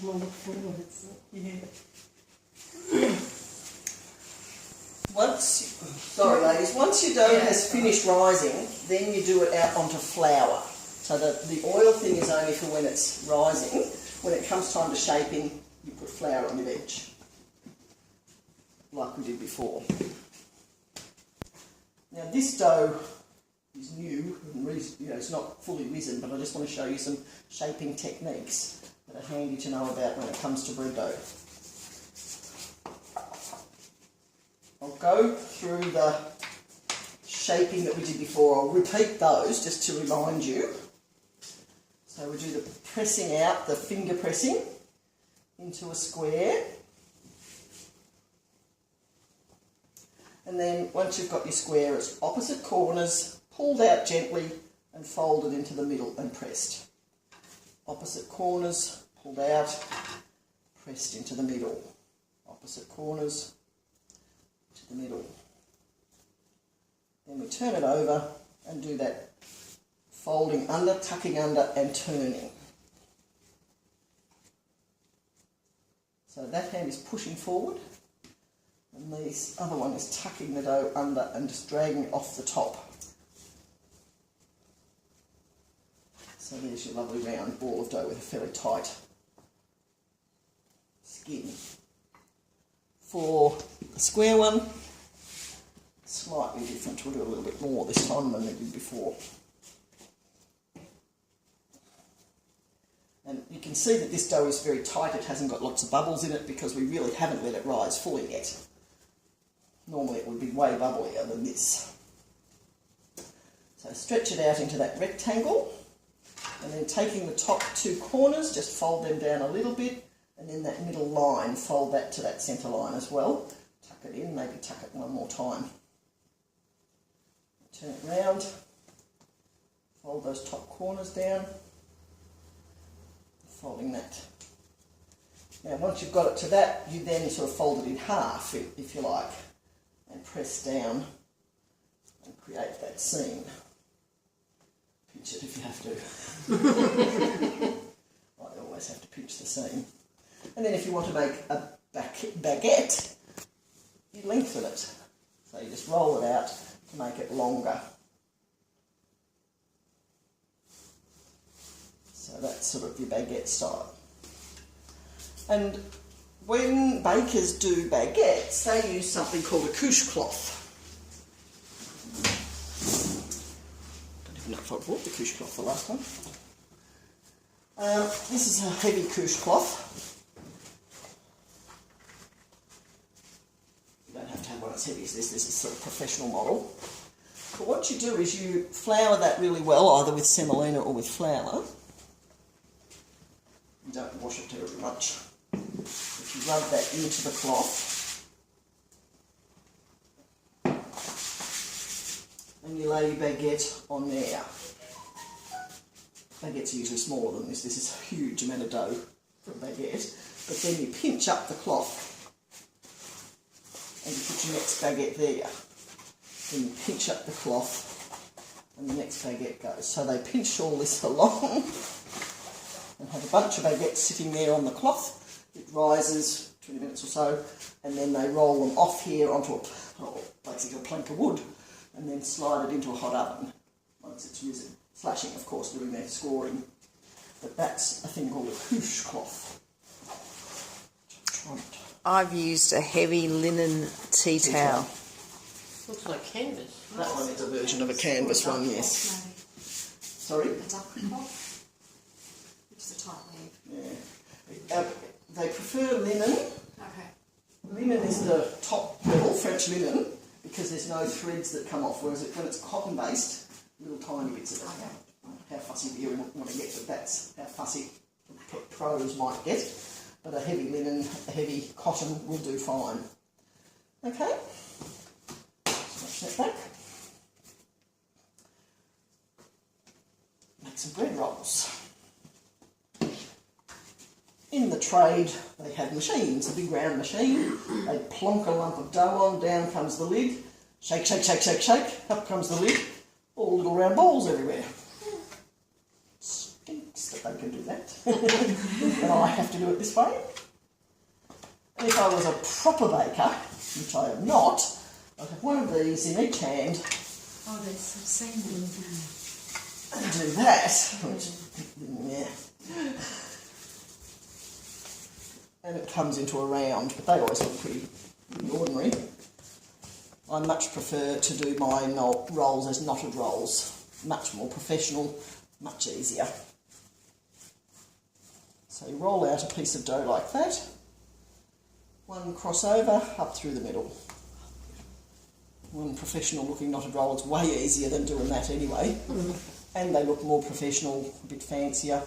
We'll look forward, yeah. Once your dough has finished rising, then you do it out onto flour. So the oil thing is only for when it's rising. When it comes time to shaping, you put flour on your edge, like we did before. Now this dough is new, and it's not fully risen, but I just want to show you some shaping techniques that are handy to know about when it comes to bread dough. I'll go through the shaping that we did before. I'll repeat those just to remind you. So we do the pressing out, the finger pressing into a square. And then once you've got your square, it's opposite corners, pulled out gently and folded into the middle and pressed. Opposite corners, pulled out, pressed into the middle. Opposite corners, to the middle. Then we turn it over and do that folding under, tucking under and turning. So that hand is pushing forward and this other one is tucking the dough under and just dragging it off the top. So there's your lovely round ball of dough with a fairly tight skin. For the square one, slightly different. We'll do a little bit more this time than we did before. And you can see that this dough is very tight. It hasn't got lots of bubbles in it because we really haven't let it rise fully yet. Normally it would be way bubblier than this. So stretch it out into that rectangle and then taking the top two corners, just fold them down a little bit. And then that middle line, fold that to that centre line as well. Tuck it in, maybe tuck it one more time. Turn it round, fold those top corners down, folding that. Now once you've got it to that, you then sort of fold it in half, if you like, and press down and create that seam. Pinch it if you have to. I always have to pinch the seam. And then if you want to make a baguette, you lengthen it. So you just roll it out to make it longer. So that's sort of your baguette style. And when bakers do baguettes, they use something called a cloche cloth. Don't even know if I brought the cloche cloth the last time. This is a heavy cloche cloth. You don't have to have one as heavy as this. This is sort of a professional model. But what you do is you flour that really well, either with semolina or with flour. You don't wash it terribly much. If you rub that into the cloth, and you lay your baguette on there. Baguettes are usually smaller than this. This is a huge amount of dough for a baguette. But then you pinch up the cloth and you put your next baguette there. Then you pinch up the cloth and the next baguette goes. So they pinch all this along and have a bunch of baguettes sitting there on the cloth. It rises 20 minutes or so and then they roll them off here onto basically a plank of wood and then slide it into a hot oven once it's risen. Slashing, of course, doing their scoring. But that's a thing called a cloche cloth. I've used a heavy linen tea towel. Looks like canvas. That one is a version of a canvas one, yes. Sorry? A duck cloth, which is a tight weave. Yeah. They prefer linen. Okay. Linen is the top level, French linen, because there's no threads that come off, whereas when it's cotton-based, little tiny bits of it. Okay. How fussy do you want to get, but that's how fussy pros might get. But a heavy linen, a heavy cotton will do fine. Okay, switch that back. Make some bread rolls. In the trade, they have machines, a big round machine. They plonk a lump of dough on, down comes the lid. Shake, shake, shake, shake, shake. Up comes the lid. All little round balls everywhere. Stinks that they can do that. and I have to do it this way. And if I was a proper baker, which I am not, I'd have one of these in each hand Oh, there's some sand. and do that. Which, yeah. And it comes into a round, but they always look pretty ordinary. I much prefer to do my rolls as knotted rolls. Much more professional, much easier. So you roll out a piece of dough like that. One crossover up through the middle. One professional looking knotted roll is way easier than doing that anyway. And they look more professional, a bit fancier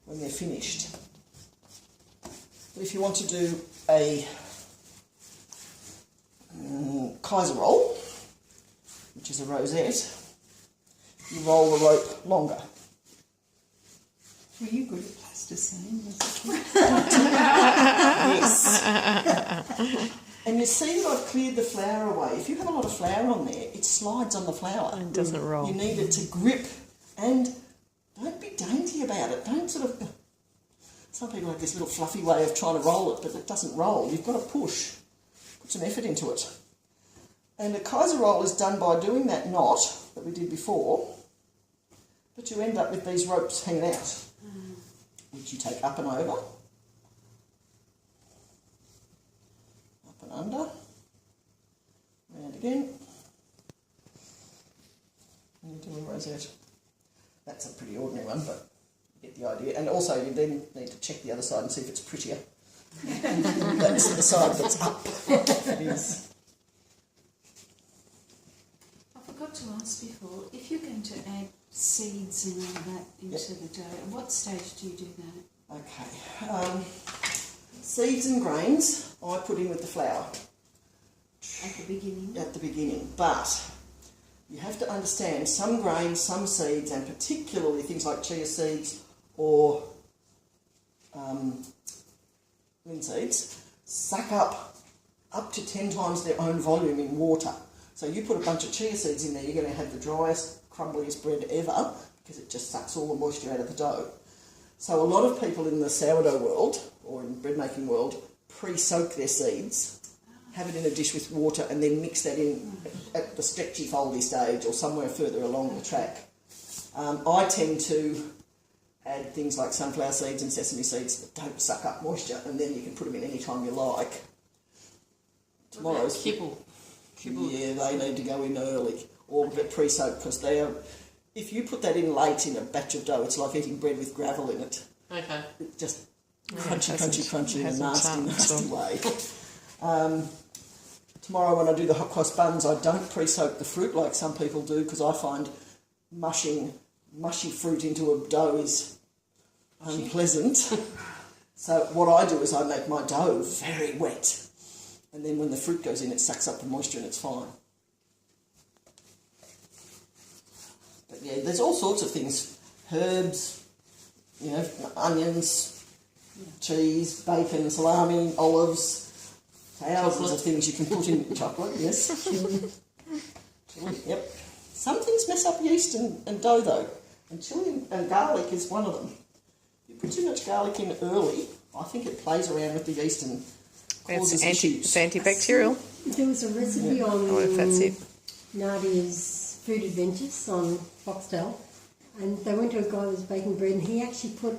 when they're finished. But if you want to do a Kaiser roll, which is a rosette, you roll the rope longer. Were you good at plasticine? Yes. And you see that I've cleared the flour away. If you have a lot of flour on there, it slides on the flour. It doesn't roll. You need it to grip, and don't be dainty about it. Don't sort of... Some people have this little fluffy way of trying to roll it, but it doesn't roll. You've got to push. Put some effort into it. And a Kaiser roll is done by doing that knot that we did before, but you end up with these ropes hanging out, which you take up and over, up and under, round again, and you do a rosette. That's a pretty ordinary one, but you get the idea. And also you then need to check the other side and see if it's prettier. That's the side that's up. It is. I forgot to ask before, if you're going to add seeds and all that into the dough, at what stage do you do that? Okay. Seeds and grains I put in with the flour. At the beginning? At the beginning. But you have to understand some grains, some seeds, and particularly things like chia seeds or linseeds, suck up to 10 times their own volume in water. So you put a bunch of chia seeds in there, you're going to have the driest, crumbliest bread ever because it just sucks all the moisture out of the dough. So a lot of people in the sourdough world or in bread making world pre-soak their seeds, have it in a dish with water and then mix that in at the stretchy foldy stage or somewhere further along the track. I tend to add things like sunflower seeds and sesame seeds that don't suck up moisture, and then you can put them in any time you like. Tomorrow's kibble. Yeah, they need to go in early or get pre-soaked because they are. If you put that in late in a batch of dough, it's like eating bread with gravel in it. Okay. It just crunchy in a nasty way. Tomorrow when I do the hot cross buns, I don't pre-soak the fruit like some people do because I find mushy fruit into a dough is unpleasant. So what I do is I make my dough very wet, and then when the fruit goes in, it sucks up the moisture and it's fine. But yeah, there's all sorts of things: herbs, onions, cheese, bacon, salami, olives. Thousands of things you can put in chocolate, yes. Chili, yep. Some things mess up yeast and dough though, and chili and garlic is one of them. If you put too much garlic in early, I think it plays around with the yeast and causes issues. It's antibacterial. There was a recipe on I wonder if that's it. Nadia's Food Adventures on Foxtel, and they went to a guy who was baking bread, and he actually put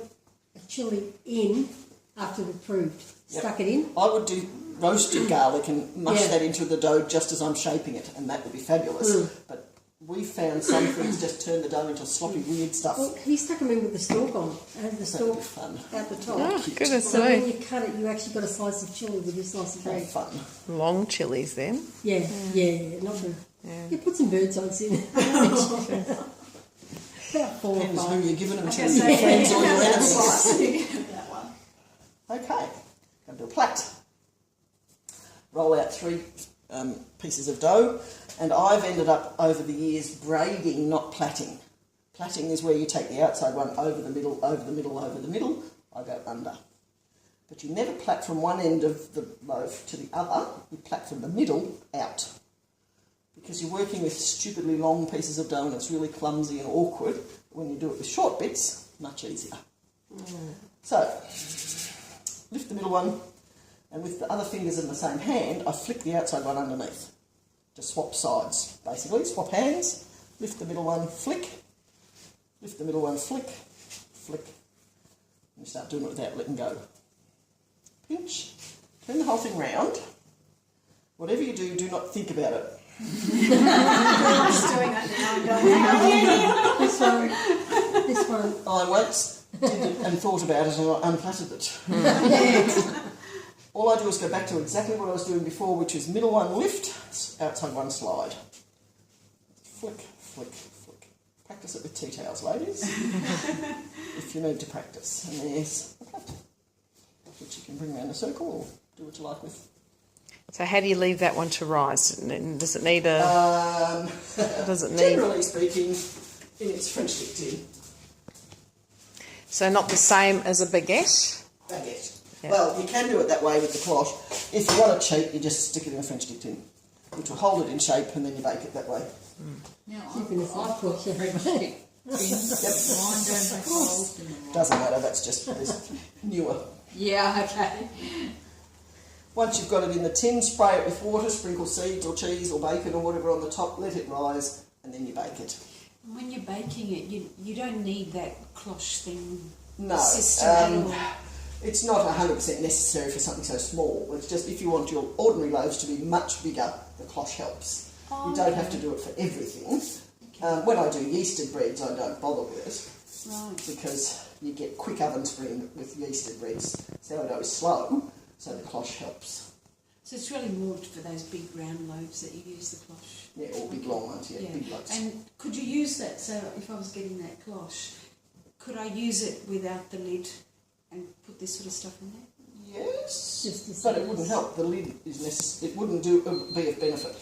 a chilli in after it proved. Yep. Stuck it in. I would do roasted garlic and mush that into the dough just as I'm shaping it, and that would be fabulous. But we found some things just turn the dough into sloppy weird stuff. Well, he stuck them in with the stalk on, and the stalk fun. at the top. Oh, goodness So when me. you cut it, you actually got a slice of chilli with your slice of bread. Fun. Long chilies then. Yeah, not the... Yeah. You put some bird sides in. About 4 or Depends who 5. you're giving them to, your friends or your enemies. That one. Okay, going to do a plait. Roll out 3 pieces of dough, and I've ended up over the years braiding, not plaiting. Plaiting is where you take the outside one over the middle, over the middle, over the middle. I go under. But you never plait from one end of the loaf to the other, you plait from the middle out. Because you're working with stupidly long pieces of dough and it's really clumsy and awkward. When you do it with short bits, much easier. So, lift the middle one, and with the other fingers in the same hand, I flick the outside one underneath. Just swap sides, basically. Swap hands, lift the middle one, flick, lift the middle one, flick, flick. And you start doing it without letting go. Pinch, turn the whole thing round. Whatever you do, do not think about it. I'm just doing that now. This one. I once did it and thought about it and I unplaited it. All I do is go back to exactly what I was doing before, which is middle one lift, outside one slide. Flick, flick, flick. Practice it with tea towels, ladies, if you need to practice. And there's a plate, which you can bring around a circle or do what you like with. So how do you leave that one to rise? Does it need a... Generally speaking, in its French stick tin. So not the same as a baguette? Baguette. Yeah. Well, you can do it that way with the cloche. If you want it cheap, you just stick it in a French stick tin, which will hold it in shape, and then you bake it that way. Now, Keeping us I've up, got yeah. French stick tins. Mine don't have holes in them. Doesn't matter, that's just this newer. Yeah, okay. Once you've got it in the tin, spray it with water, sprinkle seeds or cheese or bacon or whatever on the top, let it rise, and then you bake it. When you're baking it, you don't need that cloche thing. No, System at all. it's not 100% necessary for something so small. It's just if you want your ordinary loaves to be much bigger, the cloche helps. Oh, You don't okay. have to do it for everything. When I do yeasted breads, I don't bother with it Right. because you get quick oven spring with yeasted breads. Sourdough is slow, so the cloche helps. So it's really more for those big round loaves that you use the cloche. Yeah, or big long ones, yeah, big loaves. And could you use that? So if I was getting that cloche, could I use it without the lid and put this sort of stuff in there? Yes, Just as but it size. wouldn't help. The lid is it wouldn't be of benefit.